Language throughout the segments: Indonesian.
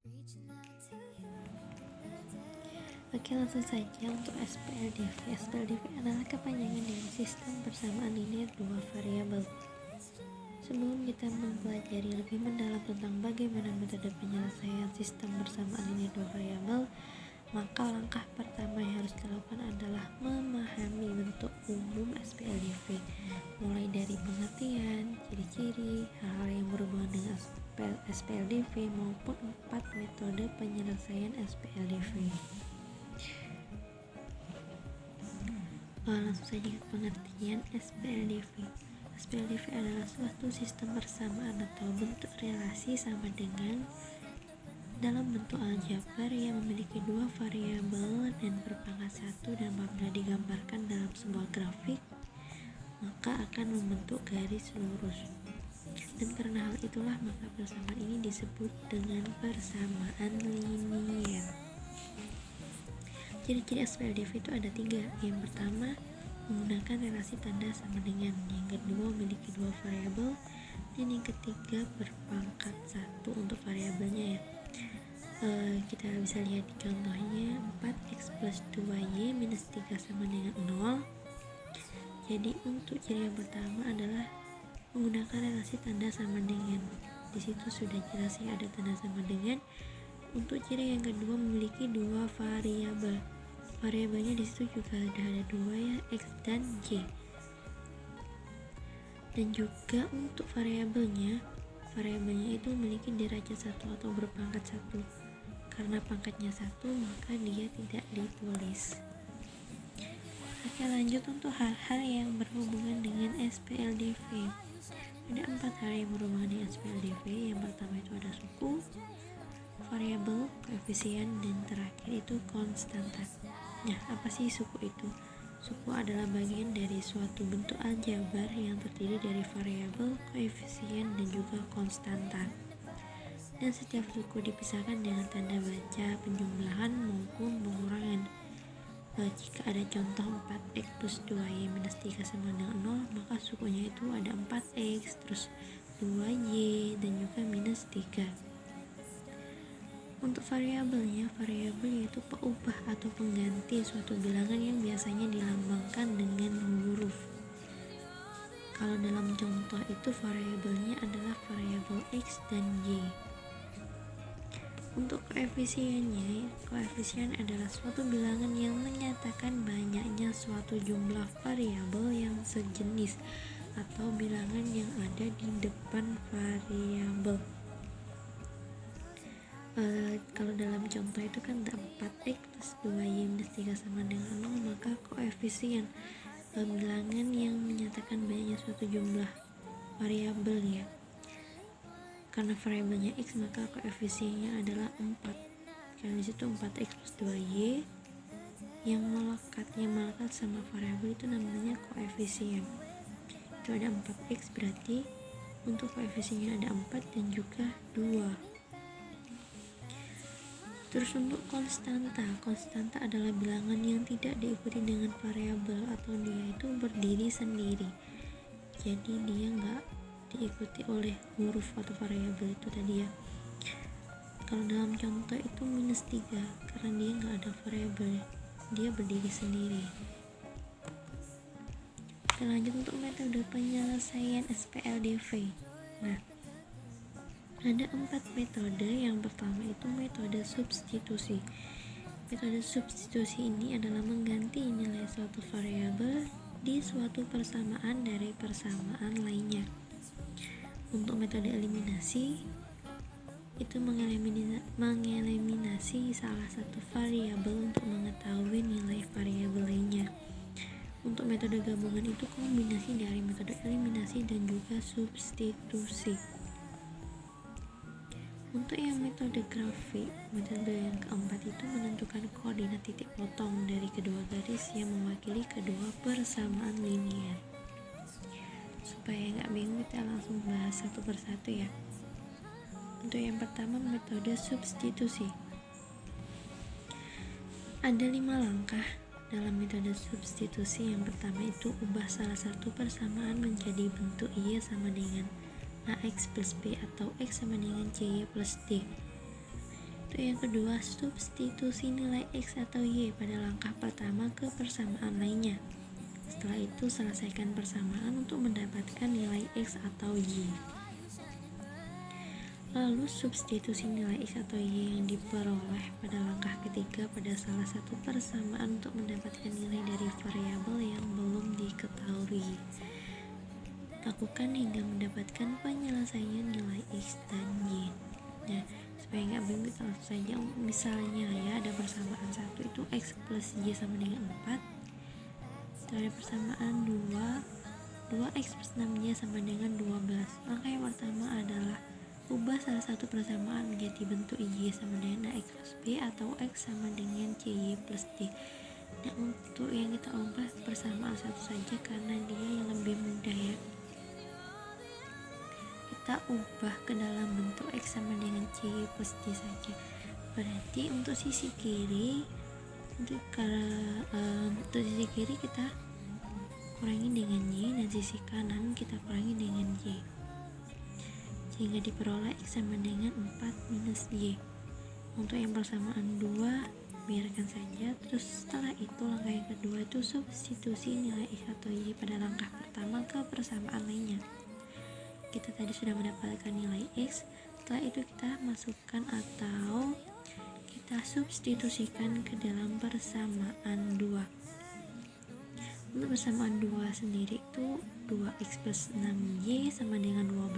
Oke, langsung saja untuk SPLDV. SPLDV adalah kepanjangan dari sistem persamaan linear dua variabel. Sebelum kita mempelajari lebih mendalam tentang bagaimana metode penyelesaian sistem persamaan linear dua variabel, maka langkah pertama yang harus dilakukan adalah memahami bentuk umum SPLDV, mulai dari pengertian, ciri-ciri, hal-hal yang berhubungan dengan SPLDV maupun 4 metode penyelesaian SPLDV. Langsung saja ke pengertian SPLDV. SPLDV adalah suatu sistem persamaan atau bentuk relasi sama dengan dalam bentuk aljabar yang memiliki dua variabel dan berpangkat satu, dan apabila digambarkan dalam sebuah grafik maka akan membentuk garis lurus. Dan karena hal itulah maka persamaan ini disebut dengan persamaan linier. Ciri-ciri SPLDV itu ada 3. Yang pertama, menggunakan relasi tanda sama dengan. Yang kedua, memiliki dua variabel. Dan yang ketiga, berpangkat 1 untuk variabelnya ya. Kita bisa lihat di contohnya 4x plus 2y minus 3 sama dengan 0. Jadi untuk ciri yang pertama adalah menggunakan relasi tanda sama dengan. Di situ sudah jelas ya, ada tanda sama dengan. Untuk ciri yang kedua, memiliki dua variabel. Variabelnya di situ juga ada dua ya, x dan y. Dan juga untuk variabelnya itu memiliki derajat 1 atau berpangkat 1. Karena pangkatnya 1 maka dia tidak ditulis. Oke, lanjut untuk hal-hal yang berhubungan dengan SPLDV. Ada 4 hal yang berhubungan dengan SPLDV. Yang pertama itu ada suku, variabel, koefisien, dan terakhir itu konstanta. Nah, apa sih suku itu? Suku adalah bagian dari suatu bentuk aljabar yang terdiri dari variabel, koefisien, dan juga konstanta. Dan setiap suku dipisahkan dengan tanda baca penjumlahan maupun pengurangan. Jika ada contoh 4x plus 2y minus 3 sama dengan 0, maka sukunya itu ada 4x, terus 2y, dan juga minus 3. Untuk variabelnya, variabel yaitu peubah atau pengganti suatu bilangan yang biasanya dilambangkan dengan huruf. Kalau dalam contoh itu variabelnya adalah variabel x dan y. Untuk koefisiennya, koefisien adalah suatu bilangan yang menyatakan banyaknya suatu jumlah variabel yang sejenis atau bilangan yang ada di depan variabel. Kalau dalam contoh itu kan ada 4x plus 2y minus 3 sama dengan 0, maka koefisien bilangan yang menyatakan banyaknya suatu jumlah variabel ya. Karena variabelnya x maka koefisiennya adalah 4. Karena disitu 4x plus 2y yang melekat sama variabel itu namanya koefisien. Itu ada 4x, berarti untuk koefisiennya ada 4 dan juga 2. Terus untuk konstanta adalah bilangan yang tidak diikuti dengan variabel atau dia itu berdiri sendiri. Jadi dia nggak diikuti oleh huruf atau variabel itu tadi ya. Kalau dalam contoh itu minus 3 karena dia nggak ada variabel, dia berdiri sendiri. Kita lanjut untuk metode penyelesaian SPLDV. Nah, ada 4 metode. Yang pertama itu metode substitusi. Metode substitusi ini adalah mengganti nilai suatu variabel di suatu persamaan dari persamaan lainnya. Untuk metode eliminasi itu mengeliminasi salah satu variabel untuk mengetahui nilai variabel lainnya. Untuk metode gabungan itu kombinasi dari metode eliminasi dan juga substitusi. Untuk yang metode grafik, metode yang keempat itu menentukan koordinat titik potong dari kedua garis yang mewakili kedua persamaan linier. Supaya nggak bingung, kita langsung bahas satu persatu ya. Untuk yang pertama, metode substitusi. Ada 5 langkah dalam metode substitusi. Yang pertama itu ubah salah satu persamaan menjadi bentuk Y sama dengan AX plus B atau X sama dengan CY plus D. Untuk yang kedua, substitusi nilai X atau Y pada langkah pertama ke persamaan lainnya. Setelah itu, selesaikan persamaan untuk mendapatkan nilai X atau Y. Lalu, substitusi nilai X atau Y yang diperoleh pada langkah ketiga pada salah satu persamaan untuk mendapatkan nilai dari variabel yang belum diketahui. Lakukan hingga mendapatkan penyelesaian nilai X dan Y. Nah, supaya nggak bingung, kita langsung saja. Misalnya ya, ada persamaan 1 itu X plus Y sama dengan 4. Ada persamaan 2x plus 6y sama dengan 12. Langkah yang pertama adalah ubah salah satu persamaan menjadi bentuk y sama dengan ax plus b atau x sama dengan cy plus d. Nah, untuk yang kita ubah persamaan satu saja karena dia yang lebih mudah ya. Kita ubah ke dalam bentuk x sama dengan cy plus d saja. Berarti untuk sisi kiri kita kurangi dengan y, dan sisi kanan kita kurangi dengan y, sehingga diperoleh x sama dengan 4 minus y. Untuk yang persamaan 2 biarkan saja. Terus setelah itu langkah yang kedua itu substitusi nilai x atau y pada langkah pertama ke persamaan lainnya. Kita tadi sudah mendapatkan nilai x. Setelah itu kita masukkan atau kita substitusikan ke dalam persamaan 2. Untuk persamaan 2 sendiri itu 2x plus 6y sama dengan 12.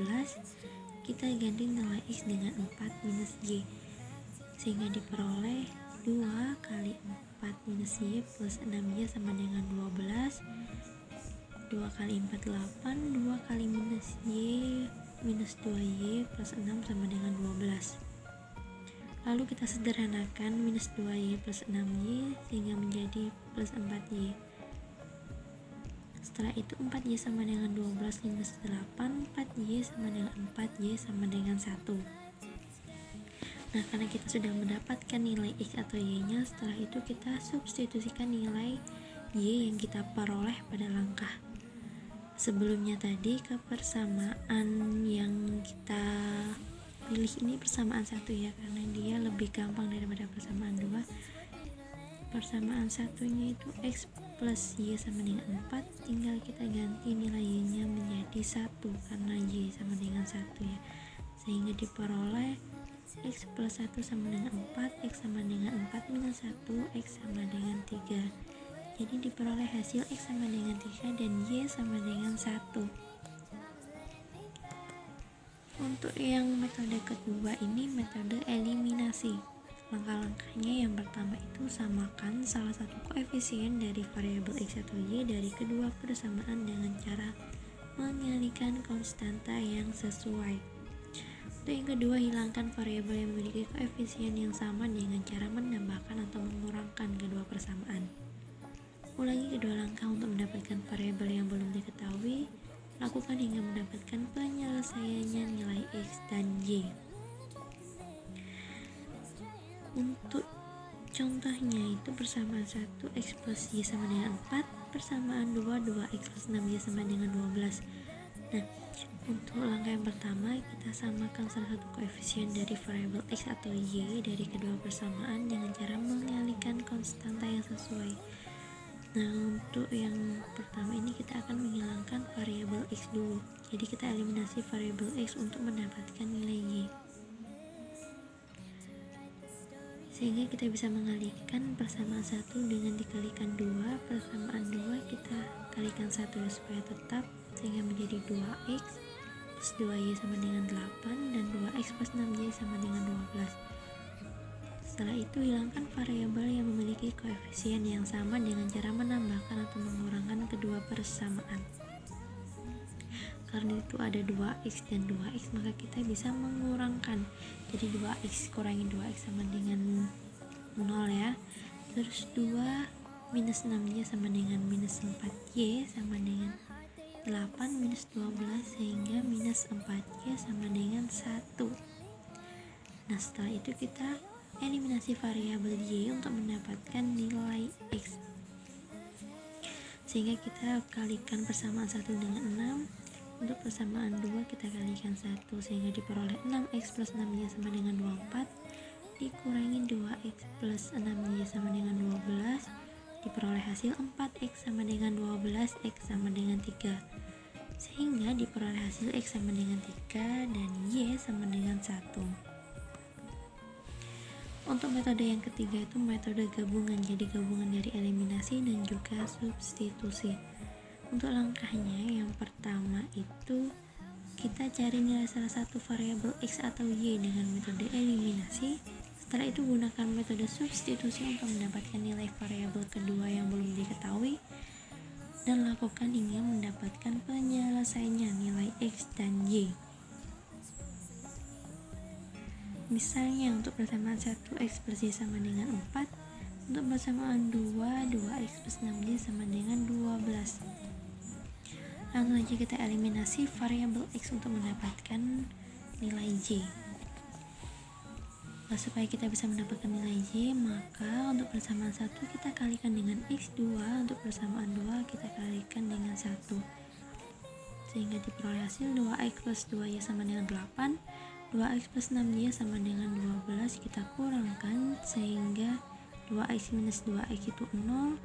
Kita ganti nilai x dengan 4 minus y, sehingga diperoleh 2 kali 4 minus y plus 6y sama dengan 12. 2 kali 4 8, 2 kali minus y minus 2y plus 6 sama dengan 12. Lalu kita sederhanakan minus 2y plus 6y sehingga menjadi plus 4y. Setelah itu 4y sama dengan 12 minus 8, 4y sama dengan 4y sama dengan 1. Nah, karena kita sudah mendapatkan nilai x atau y nya, setelah itu kita substitusikan nilai y yang kita peroleh pada langkah sebelumnya tadi ke persamaan yang kita pilih. Ini persamaan 1 ya, karena dia lebih gampang daripada persamaan 2. Persamaan satunya itu x plus y sama dengan 4, tinggal kita ganti nilai y nya menjadi 1 karena y sama dengan 1 ya, sehingga diperoleh x plus 1 sama dengan 4, x sama dengan 4 minus 1, x sama dengan 3. Jadi diperoleh hasil x sama dengan 3 dan y sama dengan 1. Untuk yang metode kedua ini metode eliminasi. Langkah-langkahnya yang pertama itu samakan salah satu koefisien dari variabel x atau y dari kedua persamaan dengan cara mengalihkan konstanta yang sesuai. Untuk yang kedua, hilangkan variabel yang memiliki koefisien yang sama dengan cara menambahkan atau mengurangkan kedua persamaan. Ulangi kedua langkah untuk mendapatkan variabel yang belum diketahui. Lakukan hingga mendapatkan penyelesaiannya nilai x dan y. Untuk contohnya itu persamaan 1 x plus y sama dengan 4, persamaan 2 2x plus 6y sama dengan 12. Nah, untuk langkah yang pertama kita samakan salah satu koefisien dari variabel x atau y dari kedua persamaan dengan cara mengalihkan konstanta yang sesuai. Nah, untuk yang pertama ini kita akan menghilangkan variabel x dulu. Jadi kita eliminasi variabel x untuk mendapatkan nilai y, sehingga kita bisa mengalihkan persamaan 1 dengan dikalikan 2, persamaan 2 kita kalikan 1 ya, supaya tetap, sehingga menjadi 2x plus 2y sama dengan 8 dan 2x plus 6y sama dengan 12. Setelah itu hilangkan variabel yang memiliki koefisien yang sama dengan cara menambahkan atau mengurangkan kedua persamaan. Karena itu ada 2x dan 2x, maka kita bisa mengurangkan. Jadi 2x kurangi 2x sama dengan 0 ya. Terus 2 minus 6y sama dengan minus 4y sama dengan 8 minus 12 sehingga minus 4y sama dengan 1. Nah, setelah itu kita eliminasi variabel y untuk mendapatkan nilai x, sehingga kita kalikan persamaan 1 dengan 6. Untuk persamaan 2 kita kalikan 1 sehingga diperoleh 6x plus 6y sama dengan 24 dikurangi plus 6Y sama dengan 12, diperoleh hasil 4X sama dengan 12, X sama dengan 3. Sehingga diperoleh hasil X sama dengan 3 dan Y sama dengan 1. Untuk metode yang ketiga itu metode gabungan, jadi gabungan dari eliminasi dan juga substitusi. Untuk langkahnya, yang pertama itu kita cari nilai salah satu variabel X atau Y dengan metode eliminasi. Setelah itu gunakan metode substitusi untuk mendapatkan nilai variabel kedua yang belum diketahui, dan lakukan hingga mendapatkan penyelesaiannya nilai X dan Y. Misalnya untuk persamaan 1X plus Y sama dengan 4, untuk persamaan 2X plus 6Y sama dengan 12. Langsung saja kita eliminasi variabel X untuk mendapatkan nilai Y. Nah, supaya kita bisa mendapatkan nilai Y, maka untuk persamaan 1 kita kalikan dengan X2, untuk persamaan 2 kita kalikan dengan 1. Sehingga diperoleh hasil 2X plus 2Y sama dengan 8, 2X plus 6Y sama dengan 12, kita kurangkan sehingga 2X minus 2X itu 0,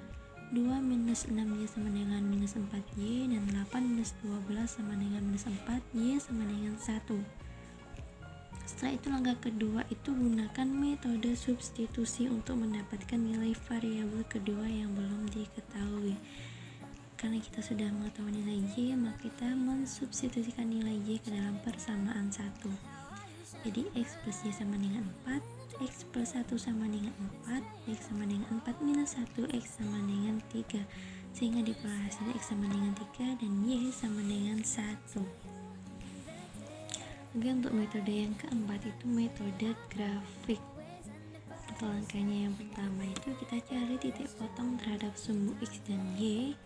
2 minus 6Y sama dengan minus 4Y, dan 8 minus 12 sama dengan minus 4Y sama dengan 1. Setelah itu langkah kedua itu gunakan metode substitusi untuk mendapatkan nilai variabel kedua yang belum diketahui. Karena kita sudah mengetahui nilai Y, maka kita mensubstitusikan nilai Y ke dalam persamaan 1. Jadi X plus Y sama dengan 4, X plus 1 sama dengan 4, X sama dengan 4 minus 1, X sama dengan 3. Sehingga diperoleh hasil X sama dengan 3 dan Y sama dengan 1. Oke, untuk metode yang keempat itu metode grafik. Untuk langkahnya yang pertama itu kita cari titik potong terhadap sumbu X dan Y.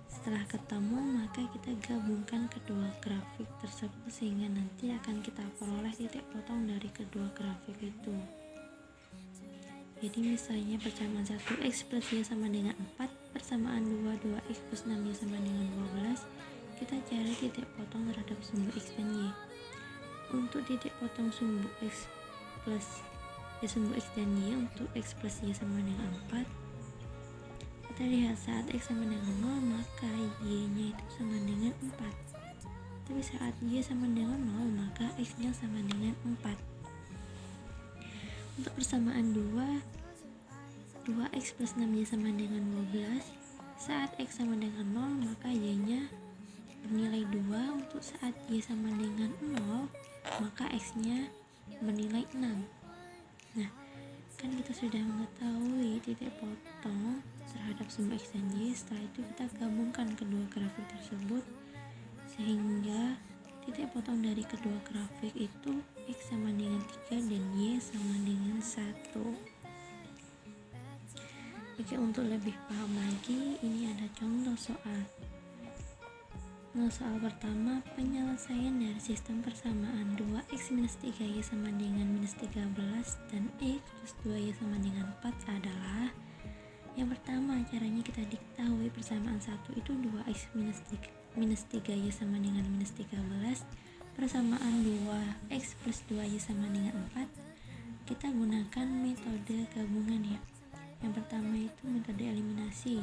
Setelah ketemu, maka kita gabungkan kedua grafik tersebut sehingga nanti akan kita peroleh titik potong dari kedua grafik itu. Jadi misalnya persamaan 1X plus Y sama dengan 4, persamaan 2X plus 6Y sama dengan 12, kita cari titik potong terhadap sumbu X dan Y. Untuk titik potong sumbu X dan Y, untuk X plus Y sama dengan 4, kita lihat saat X sama dengan 0 maka Y nya itu sama dengan 4, tapi saat Y sama dengan 0 maka X nya sama dengan 4. Untuk persamaan 2X plus 6Y sama dengan 12, saat X sama dengan 0 maka Y nya bernilai 2, untuk saat Y sama dengan 0 maka X nya bernilai 6. Nah, kan kita sudah mengetahui titik potong terhadap sumbu X dan Y. Setelah itu kita gabungkan kedua grafik tersebut sehingga titik potong dari kedua grafik itu X sama dengan 3 dan Y sama dengan 1. Oke, untuk lebih paham lagi, ini ada contoh soal. Nah, soal pertama, penyelesaian dari sistem persamaan 2X minus 3Y sama dengan minus 13 dan X plus 2Y sama dengan 4 adalah, yang pertama caranya kita diketahui persamaan 1 itu 2X minus 3Y sama dengan minus 13, persamaan 2X plus 2Y sama dengan 4, kita gunakan metode gabungan ya. Yang pertama itu metode eliminasi,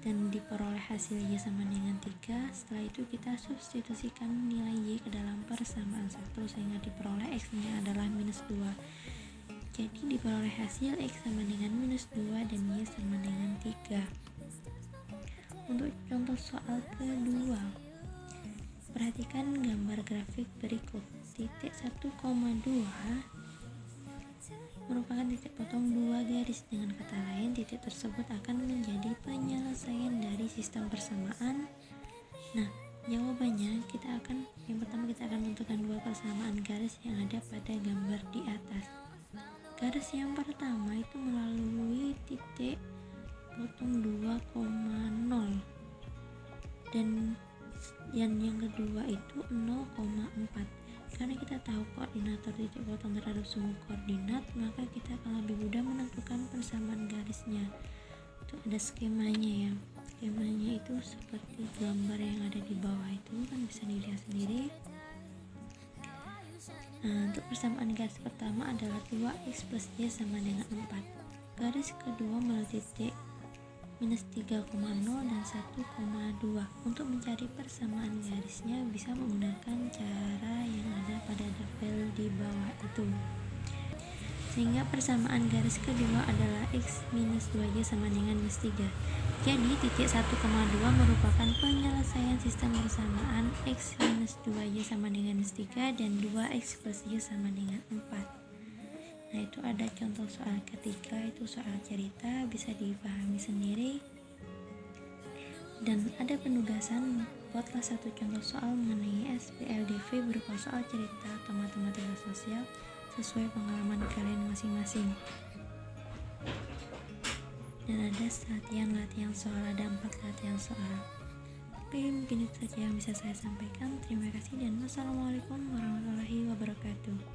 dan diperoleh hasil Y sama dengan 3. Setelah itu kita substitusikan nilai Y ke dalam persamaan 1 sehingga diperoleh X nya adalah minus 2. Jadi diperoleh hasil X sama dengan minus 2 dan Y sama dengan 3. Untuk contoh soal kedua, perhatikan gambar grafik berikut. Titik 1,2 merupakan titik potong dua garis. Dengan kata lain, titik tersebut akan menjadi penyelesaian dari sistem persamaan. Nah, jawabannya yang pertama kita akan menentukan dua persamaan garis yang ada pada gambar di atas. Garis yang pertama itu melalui titik potong 2,0 dan yang kedua itu 0,4. Karena kita tahu koordinator titik potong terhadap sumbu koordinat, maka kita akan lebih mudah menentukan persamaan garisnya. Itu ada skemanya ya. Skemanya itu seperti gambar yang ada di bawah itu, kan bisa dilihat sendiri. Nah, untuk persamaan garis pertama adalah 2x plus y sama dengan 4. Garis kedua melalui titik minus 3,0 dan 1,2. Untuk mencari persamaan garisnya bisa menggunakan cara yang ada pada tabel di bawah itu. Sehingga persamaan garis kedua adalah x minus 2y sama dengan minus 3. Jadi titik 1,2 merupakan penyelesaian sistem persamaan x minus 2y sama dengan minus 3 dan 2x plus y sama dengan 4. Nah, itu ada contoh soal ketiga, itu soal cerita, bisa dipahami sendiri. Dan ada penugasan, buatlah satu contoh soal mengenai SPLDV berupa soal cerita atau matematika sosial sesuai pengalaman kalian masing-masing. Dan ada latihan soal, ada 4 latihan soal. Oke, mungkin itu saja yang bisa saya sampaikan. Terima kasih dan wassalamualaikum warahmatullahi wabarakatuh.